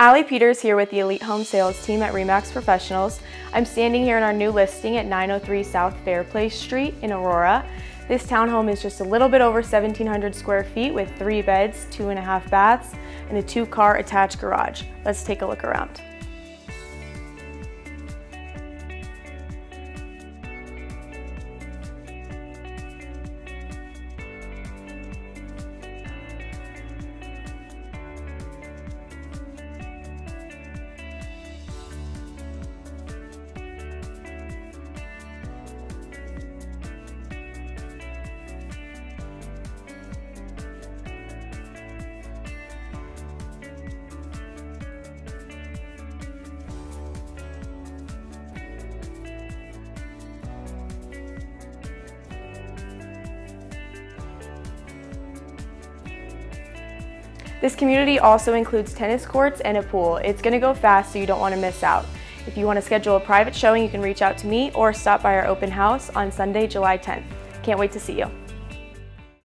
Allie Peters here with the Elite Home Sales team at RE/MAX Professionals. I'm standing here in our new listing at 903 South Fairplay Street in Aurora. This townhome is just a little bit over 1,700 square feet with 3 beds, 2.5 baths, and a 2-car attached garage. Let's take a look around. This community also includes tennis courts and a pool. It's going to go fast, so you don't want to miss out. If you want to schedule a private showing, you can reach out to me or stop by our open house on Sunday, July 10th. Can't wait to see you.